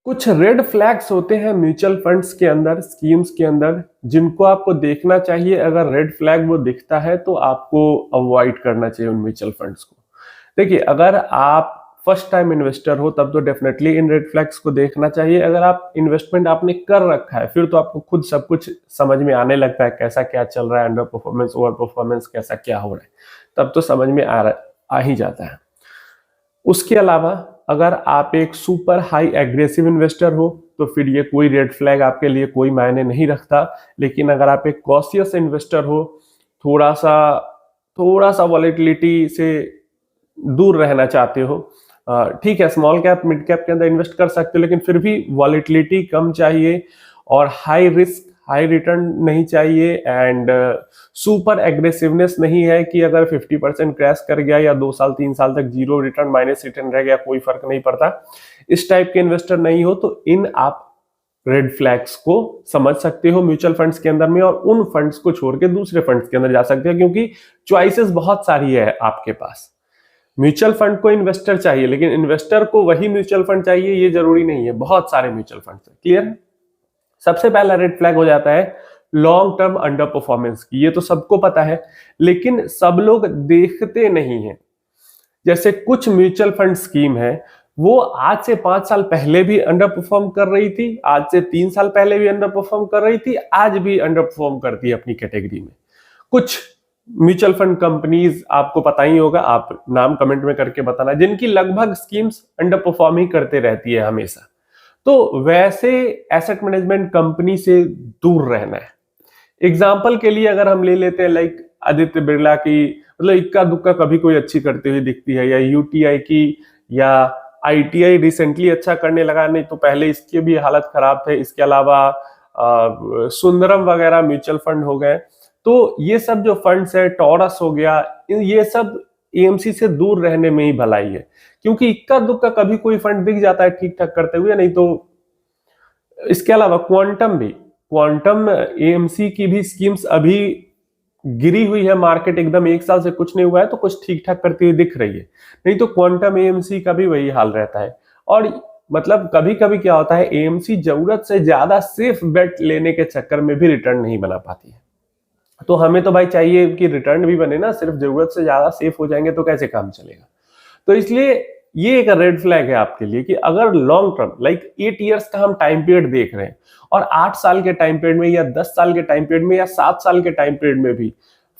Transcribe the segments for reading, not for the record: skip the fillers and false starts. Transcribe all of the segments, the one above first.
कुछ red flags होते हैं म्यूचुअल फंड्स के अंदर, स्कीम्स के अंदर, जिनको आपको देखना चाहिए। अगर रेड फ्लैग वो दिखता है तो आपको अवॉइड करना चाहिए उन म्यूचुअल फंड्स को। देखिए, अगर आप फर्स्ट टाइम इन्वेस्टर हो तब तो डेफिनेटली इन रेड फ्लैग्स को देखना चाहिए। अगर आप इन्वेस्टमेंट आपने कर रखा है फिर तो आपको खुद सब कुछ समझ में आने लगता है, कैसा क्या चल रहा है, अंडर परफॉर्मेंस, ओवर परफॉर्मेंस, कैसा क्या हो रहा है, तब तो समझ में आ ही जाता है। उसके अलावा अगर आप एक सुपर हाई एग्रेसिव इन्वेस्टर हो तो फिर ये कोई रेड फ्लैग आपके लिए कोई मायने नहीं रखता। लेकिन अगर आप एक कॉशियस इन्वेस्टर हो, थोड़ा सा वॉलेटिलिटी से दूर रहना चाहते हो, ठीक है, स्मॉल कैप मिड कैप के अंदर इन्वेस्ट कर सकते हो, लेकिन फिर भी वॉलेटिलिटी कम चाहिए और हाई रिस्क हाई रिटर्न नहीं चाहिए। एंड सुपर एग्रेसिवनेस नहीं है कि अगर 50% क्रैश कर गया या 2 साल 3 साल तक जीरो रिटर्न, माइनस रिटर्न रह गया, कोई फर्क नहीं पड़ता, इस टाइप के इन्वेस्टर नहीं हो तो इन आप रेड फ्लैग्स को समझ सकते हो म्यूचुअल फंड्स के अंदर में, और उन फंड्स को छोड़ के दूसरे फंड्स के अंदर जा सकते हो, क्योंकि चॉइसेस बहुत सारी है आपके पास। म्यूचुअल फंड को इन्वेस्टर चाहिए, लेकिन इन्वेस्टर को वही म्यूचुअल फंड चाहिए ये जरूरी नहीं है, बहुत सारे म्यूचुअल फंड है। क्लियर? सबसे पहला रेड फ्लैग हो जाता है लॉन्ग टर्म अंडर परफॉर्मेंस की। ये तो सबको पता है, लेकिन सब लोग देखते नहीं है। जैसे कुछ म्यूचुअल फंड स्कीम है, वो आज से 5 साल पहले भी अंडर परफॉर्म कर रही थी, आज से 3 साल पहले भी अंडर परफॉर्म कर रही थी, आज भी अंडर परफॉर्म करती है अपनी कैटेगरी में। कुछ म्यूचुअल फंड कंपनीज आपको पता ही होगा, आप नाम कमेंट में करके बताना, जिनकी लगभग स्कीम्स अंडर परफॉर्म ही करते रहती है हमेशा। तो वैसे एसेट मैनेजमेंट कंपनी से दूर रहना है। एग्जाम्पल के लिए अगर हम ले लेते हैं लाइक आदित्य बिरला की, मतलब इक्का दुक्का कभी कोई अच्छी करती हुई दिखती है, या यूटीआई की, या आईटीआई रिसेंटली अच्छा करने लगा, नहीं तो पहले इसकी भी हालत खराब थे। इसके अलावा सुंदरम वगैरह म्यूचुअल फंड हो गए। तो ये सब जो फंड्स है, टॉरस हो गया, ये सब एएमसी से दूर रहने में ही भलाई है, क्योंकि इक्का दुक्का कभी कोई फंड दिख जाता है ठीक ठाक करते हुए, नहीं तो। इसके अलावा क्वांटम एएमसी की भी स्कीम्स अभी गिरी हुई है, मार्केट एकदम 1 साल से कुछ नहीं हुआ है तो कुछ ठीक ठाक करती हुई दिख रही है, नहीं तो क्वांटम एएमसी का भी वही हाल रहता है। और मतलब कभी कभी क्या होता है, एएमसी जरूरत से ज्यादा सेफ बेट लेने के चक्कर में भी रिटर्न नहीं बना पाती है। तो हमें तो भाई चाहिए कि रिटर्न भी बने ना, सिर्फ जरूरत से ज्यादा सेफ हो जाएंगे तो कैसे काम चलेगा। तो इसलिए ये एक रेड फ्लैग है आपके लिए कि अगर लॉन्ग टर्म लाइक 8 इयर्स का हम टाइम पीरियड देख रहे हैं, और 8 साल के टाइम पीरियड में, या 10 साल के टाइम पीरियड में, या 7 साल के टाइम पीरियड में भी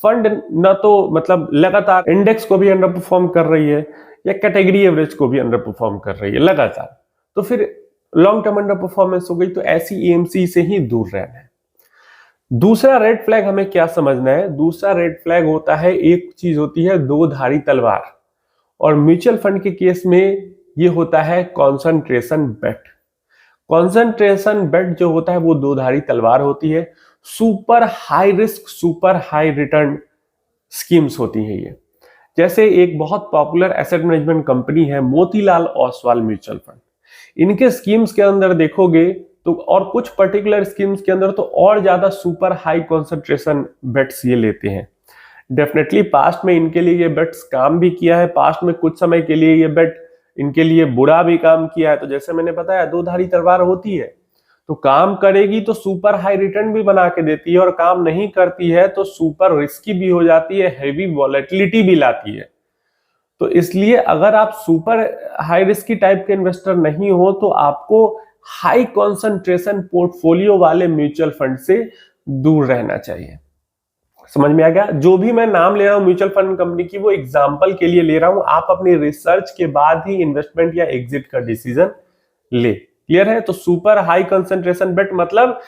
फंड न तो मतलब लगातार इंडेक्स को भी अंडर परफॉर्म कर रही है, या कैटेगरी एवरेज को भी अंडर परफॉर्म कर रही है लगातार, तो फिर लॉन्ग टर्म अंडर परफॉर्मेंस हो गई। तो ऐसी एएमसी से ही दूर रहना है। दूसरा रेड फ्लैग हमें क्या समझना है? दूसरा रेड फ्लैग होता है, एक चीज होती है दो धारी तलवार, और म्यूचुअल फंड के केस में ये होता है कॉन्सेंट्रेशन बेट। कॉन्सेंट्रेशन बेट जो होता है वो दो धारी तलवार होती है। Super high risk super high return schemes होती है ये। जैसे एक बहुत पॉपुलर एसेट मैनेजमेंट कंपनी है मोतीलाल ओसवाल म्यूचुअल फंड। इनके स्कीम्स के अंदर देखोगे तो, और कुछ पर्टिकुलर स्कीम्स के अंदर तो और ज्यादा सुपर हाई कॉन्सेंट्रेशन बेट्स ये लेते हैं। डेफिनेटली पास्ट में इनके लिए ये बेट्स काम भी किया है, पास्ट में कुछ समय के लिए ये बेट इनके लिए बुरा भी काम किया है। तो जैसे मैंने बताया, दो धारी तलवार होती है, तो काम करेगी तो सुपर हाई रिटर्न भी बना के देती है, और काम नहीं करती है तो सुपर रिस्की भी हो जाती है, हैवी वॉलेटिलिटी भी लाती है। तो इसलिए अगर आप सुपर हाई रिस्की टाइप के इन्वेस्टर नहीं हो तो आपको हाई कॉन्सेंट्रेशन पोर्टफोलियो वाले म्यूचुअल फंड से दूर रहना चाहिए। समझ में आ गया? जो भी मैं नाम ले रहा हूं म्यूचुअल फंड कंपनी की, वो एग्जांपल के लिए ले रहा हूं, आप अपनी रिसर्च के बाद ही इन्वेस्टमेंट या एग्जिट का डिसीजन ले। क्लियर है? तो सुपर हाई कंसेंट्रेशन बेट मतलब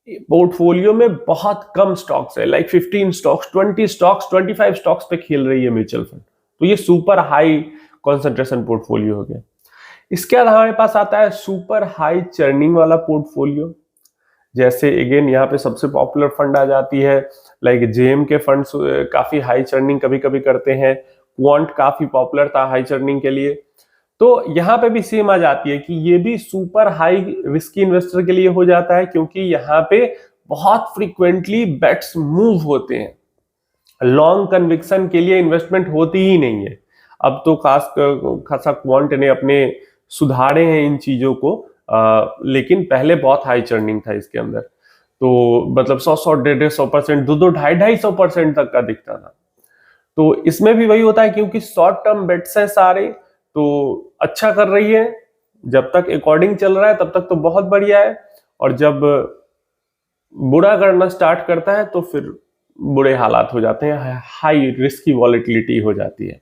पोर्टफोलियो में बहुत कम स्टॉक्स है, लाइक 15 स्टॉक्स, 20 स्टॉक्स, 25 स्टॉक्स पे खेल रही है म्यूचुअल फंड, तो ये सुपर हाई कंसेंट्रेशन पोर्टफोलियो हो गया। इसके बाद हमारे पास आता है सुपर हाई चर्निंग वाला पोर्टफोलियो। जैसे अगेन यहाँ पे सबसे पॉपुलर फंड आ जाती है, लाइक जेएम के फंड्स काफी हाई चर्निंग कभी कभी करते हैं, क्वांट काफी पॉपुलर था हाई चर्निंग के लिए। तो यहाँ पे भी सेम आ जाती है कि ये भी सुपर हाई रिस्की इन्वेस्टर के लिए हो जाता है, क्योंकि यहाँ पे बहुत फ्रीक्वेंटली बेट्स मूव होते हैं, लॉन्ग कन्विक्शन के लिए इन्वेस्टमेंट होती ही नहीं है। अब तो खासा क्वांट ने अपने सुधारे हैं इन चीजों को, लेकिन पहले बहुत हाई चर्निंग था इसके अंदर, तो मतलब 100 150 200 250 तक का दिखता था। तो इसमें भी वही होता है, क्योंकि शॉर्ट टर्म बेट्स हैं सारे, तो अच्छा कर रही है, जब तक अकॉर्डिंग चल रहा है तब तक तो बहुत बढ़िया है, और जब बुरा करना स्टार्ट करता है तो फिर बुरे हालात हो जाते हैं, हाई रिस्क की वॉलेटिलिटी हो जाती है।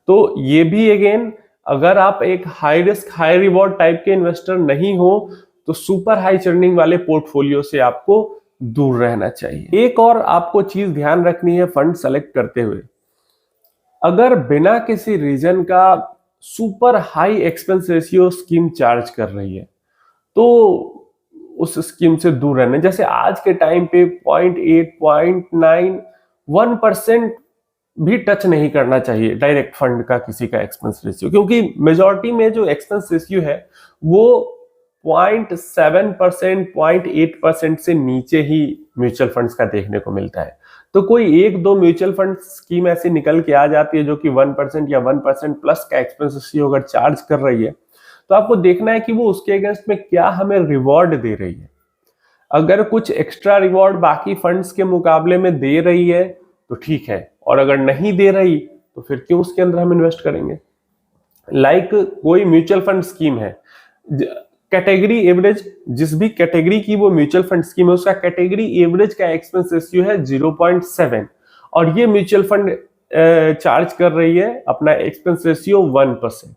तो ये भी अगेन, अगर आप एक high risk high reward type के इन्वेस्टर नहीं हो तो सुपर हाई चर्निंग वाले पोर्टफोलियो से आपको दूर रहना चाहिए। एक और आपको चीज ध्यान रखनी है फंड सेलेक्ट करते हुए, अगर बिना किसी रीजन का super high expense ratio scheme charge कर रही है तो उस स्कीम से दूर रहने। जैसे आज के टाइम पे 0.8 0.9 1% भी टच नहीं करना चाहिए डायरेक्ट फंड का किसी का एक्सपेंस रेशियो, क्योंकि मेजॉरिटी में जो एक्सपेंस रेशियो है वो 0.7% 0.8% से नीचे ही म्यूचुअल फंड्स का देखने को मिलता है। तो कोई एक दो म्यूचुअल फंड स्कीम ऐसी निकल के आ जाती है जो कि 1% या 1% प्लस का एक्सपेंस रेशियो अगर चार्ज कर रही है, तो आपको देखना है कि वो उसके अगेंस्ट में क्या हमें रिवॉर्ड दे रही है। अगर कुछ एक्स्ट्रा रिवॉर्ड बाकी फंड्स के मुकाबले में दे रही है तो ठीक है, और अगर नहीं दे रही तो फिर क्यों उसके अंदर हम इन्वेस्ट करेंगे। लाइक कोई म्यूचुअल फंड स्कीम है, कैटेगरी एवरेज, जिस भी कैटेगरी की वो म्यूचुअल फंड स्कीम है उसका कैटेगरी एवरेज का एक्सपेंस रेशियो है 0.7, और ये म्यूचुअल फंड चार्ज कर रही है अपना एक्सपेंस रेशियो 1%।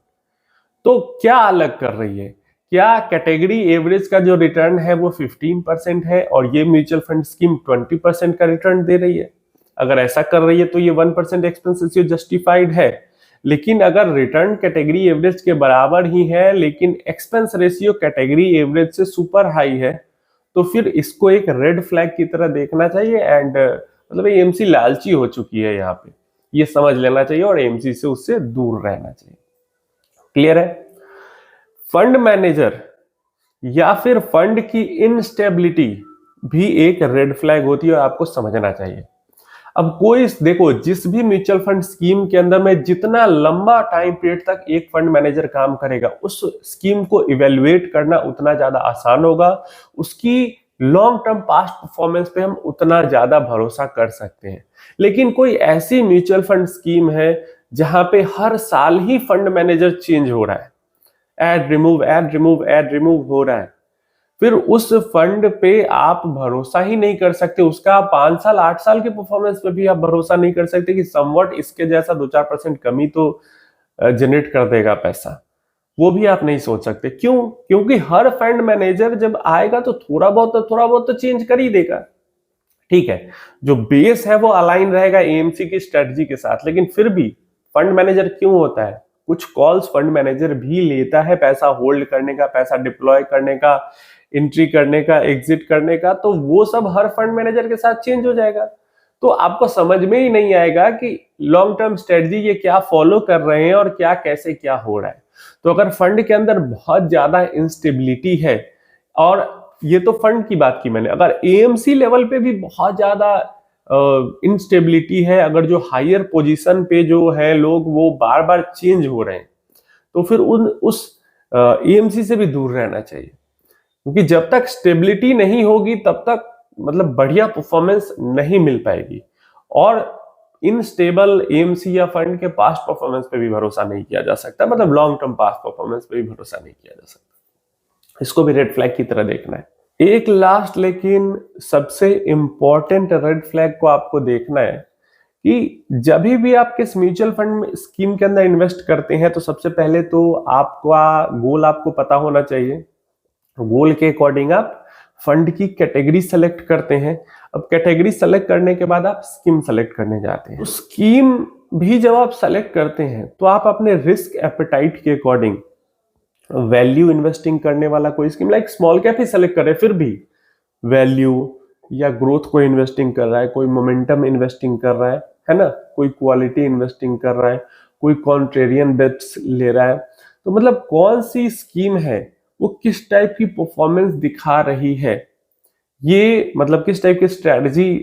तो क्या अलग कर रही है? क्या कैटेगरी एवरेज का जो रिटर्न है वो 15% है और ये म्यूचुअल फंड स्कीम 20% का रिटर्न दे रही है? अगर ऐसा कर रही है तो ये 1% एक्सपेंस रेशियो जस्टिफाइड है। लेकिन अगर रिटर्न कैटेगरी एवरेज के बराबर ही है लेकिन एक्सपेंस रेशियो कैटेगरी एवरेज से सुपर हाई है, तो फिर इसको एक रेड फ्लैग की तरह देखना चाहिए। एंड मतलब एएमसी लालची हो चुकी है यहाँ पे, ये समझ लेना चाहिए और एएमसी से उससे दूर रहना चाहिए। क्लियर है? फंड मैनेजर या फिर फंड की इनस्टेबिलिटी भी एक रेड फ्लैग होती है और आपको समझना चाहिए। अब कोई देखो, जिस भी म्यूचुअल फंड स्कीम के अंदर में जितना लंबा टाइम पीरियड तक एक फंड मैनेजर काम करेगा उस स्कीम को इवेल्युएट करना उतना ज्यादा आसान होगा, उसकी लॉन्ग टर्म पास्ट परफॉर्मेंस पे हम उतना ज्यादा भरोसा कर सकते हैं। लेकिन कोई ऐसी म्यूचुअल फंड स्कीम है जहां पे हर साल ही फंड मैनेजर चेंज हो रहा है, add remove add remove add remove हो रहा है, फिर उस फंड पे आप भरोसा ही नहीं कर सकते, उसका 5 साल 8 साल के परफॉर्मेंस पे भी आप भरोसा नहीं कर सकते कि समवट इसके जैसा 2-4% कमी तो जनरेट कर देगा पैसा, वो भी आप नहीं सोच सकते। क्यों? क्योंकि हर फंड मैनेजर जब आएगा तो थोड़ा बहुत तो चेंज कर ही देगा। ठीक है, जो बेस है वो अलाइन रहेगा एएमसी की स्ट्रेटजी के साथ, लेकिन फिर भी फंड मैनेजर क्यों होता है? कुछ कॉल्स फंड मैनेजर भी लेता है, पैसा होल्ड करने का, पैसा डिप्लॉय करने का, एंट्री करने का, एग्जिट करने का, तो वो सब हर फंड मैनेजर के साथ चेंज हो जाएगा। तो आपको समझ में ही नहीं आएगा कि लॉन्ग टर्म स्ट्रेटजी ये क्या फॉलो कर रहे हैं और क्या कैसे क्या हो रहा है। तो अगर फंड के अंदर बहुत ज्यादा इंस्टेबिलिटी है, और ये तो फंड की बात की मैंने, अगर एएमसी लेवल पे भी बहुत ज्यादा इंस्टेबिलिटी है, अगर जो हायर पोजीशन पे जो है लोग वो बार बार चेंज हो रहे हैं, तो फिर उस एएमसी से भी दूर रहना चाहिए। क्योंकि जब तक स्टेबिलिटी नहीं होगी तब तक मतलब बढ़िया परफॉर्मेंस नहीं मिल पाएगी, और इनस्टेबल एएमसी या फंड के पास्ट परफॉर्मेंस पे भी भरोसा नहीं किया जा सकता, मतलब लॉन्ग टर्म पास्ट परफॉर्मेंस पे भी भरोसा नहीं किया जा सकता। इसको भी रेड फ्लैग की तरह देखना है। एक लास्ट लेकिन सबसे इंपॉर्टेंट रेड फ्लैग को आपको देखना है कि जब भी आप किस म्यूचुअल फंड स्कीम के अंदर इन्वेस्ट करते हैं तो सबसे पहले तो आपका गोल आपको पता होना चाहिए। गोल के अकॉर्डिंग आप फंड की कैटेगरी सेलेक्ट करते हैं। अब कैटेगरी सेलेक्ट करने के बाद आप स्कीम सेलेक्ट करने जाते हैं। तो स्कीम भी जब आप सेलेक्ट करते हैं तो आप अपने रिस्क एपेटाइट के अकॉर्डिंग वैल्यू इन्वेस्टिंग करने वाला कोई स्कीम, लाइक स्मॉल कैप ही सेलेक्ट करें, फिर भी वैल्यू या ग्रोथ को इन्वेस्टिंग कर रहा है, कोई मोमेंटम इन्वेस्टिंग कर रहा है ना, कोई क्वालिटी इन्वेस्टिंग कर रहा है, कोई कॉन्ट्रेरियन बेट्स ले रहा है, तो मतलब कौन सी स्कीम है वो किस टाइप की परफॉर्मेंस दिखा रही है, ये मतलब किस टाइप की स्ट्रेटजी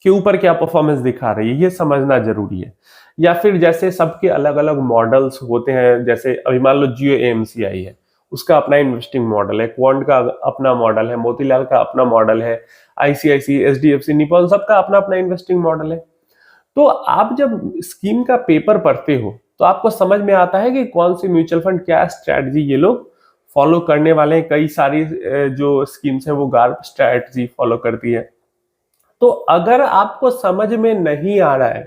के ऊपर क्या परफॉर्मेंस दिखा रही है, ये समझना जरूरी है। या फिर जैसे सबके अलग अलग मॉडल्स होते हैं, जैसे अभी मान लो जियो एएमसी आई है, उसका अपना इन्वेस्टिंग मॉडल है, क्वांट का अपना मॉडल है, मोतीलाल का अपना मॉडल है, आईसीआईसी, एचडीएफसी, निपॉन, सबका अपना अपना इन्वेस्टिंग मॉडल है। तो आप जब स्कीम का पेपर पढ़ते हो तो आपको समझ में आता है कि कौन सी म्यूचुअल फंड क्या स्ट्रैटेजी ये लोग फॉलो करने वाले हैं। कई सारी जो स्कीम्स हैं वो गार्प स्ट्रैटेजी फॉलो करती है। तो अगर आपको समझ में नहीं आ रहा है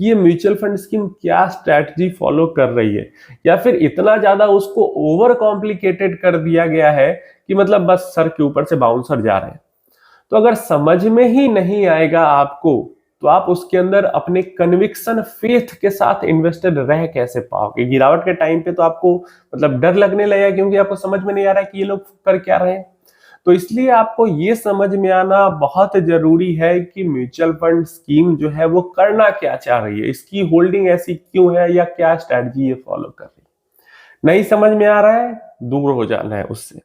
कि ये म्यूचुअल फंड स्कीम क्या स्ट्रैटेजी फॉलो कर रही है, या फिर इतना ज्यादा उसको ओवर कॉम्प्लिकेटेड कर दिया गया है कि मतलब बस सर के ऊपर से बाउंसर जा रहे हैं, तो अगर समझ में ही नहीं आएगा आपको, तो आप उसके अंदर अपने कन्विक्शन फेथ के साथ इन्वेस्टेड रह कैसे पाओगे। गिरावट के टाइम पे तो आपको मतलब डर लगने लगेगा, क्योंकि आपको समझ में नहीं आ रहा है कि ये लोग कर क्या रहे हैं। तो इसलिए आपको ये समझ में आना बहुत जरूरी है कि म्यूचुअल फंड स्कीम जो है वो करना क्या चाह रही है, इसकी होल्डिंग ऐसी क्यों है, या क्या स्ट्रैटेजी ये फॉलो कर रही है। नहीं समझ में आ रहा है, दूर हो जाना है उससे।